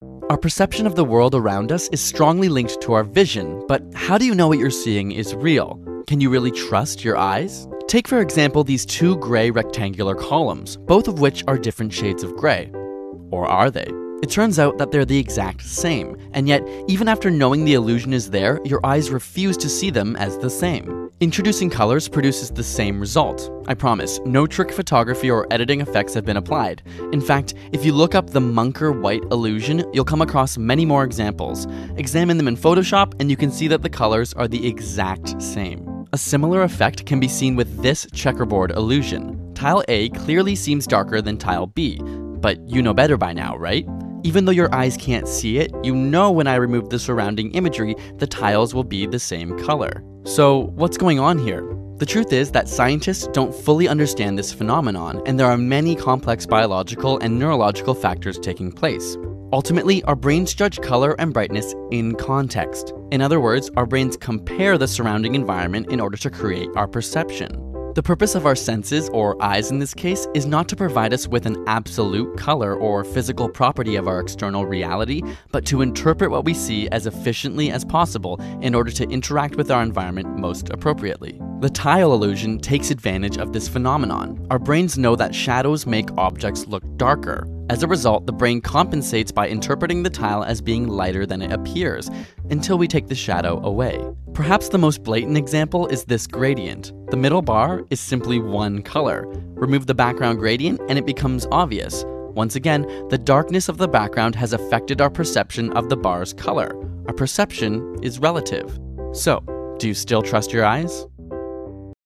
Our perception of the world around us is strongly linked to our vision, but how do you know what you're seeing is real? Can you really trust your eyes? Take for example these two gray rectangular columns, both of which are different shades of gray. Or are they? It turns out that they're the exact same, and yet, even after knowing the illusion is there, your eyes refuse to see them as the same. Introducing colors produces the same result. I promise, no trick photography or editing effects have been applied. In fact, if you look up the Munker white illusion, you'll come across many more examples. Examine them in Photoshop, and you can see that the colors are the exact same. A similar effect can be seen with this checkerboard illusion. Tile A clearly seems darker than tile B, but you know better by now, right? Even though your eyes can't see it, you know when I remove the surrounding imagery, the tiles will be the same color. So what's going on here? The truth is that scientists don't fully understand this phenomenon, and there are many complex biological and neurological factors taking place. Ultimately, our brains judge color and brightness in context. In other words, our brains compare the surrounding environment in order to create our perception. The purpose of our senses, or eyes in this case, is not to provide us with an absolute color or physical property of our external reality, but to interpret what we see as efficiently as possible in order to interact with our environment most appropriately. The tile illusion takes advantage of this phenomenon. Our brains know that shadows make objects look darker. As a result, the brain compensates by interpreting the tile as being lighter than it appears, until we take the shadow away. Perhaps the most blatant example is this gradient. The middle bar is simply one color. Remove the background gradient and it becomes obvious. Once again, the darkness of the background has affected our perception of the bar's color. Our perception is relative. So, do you still trust your eyes?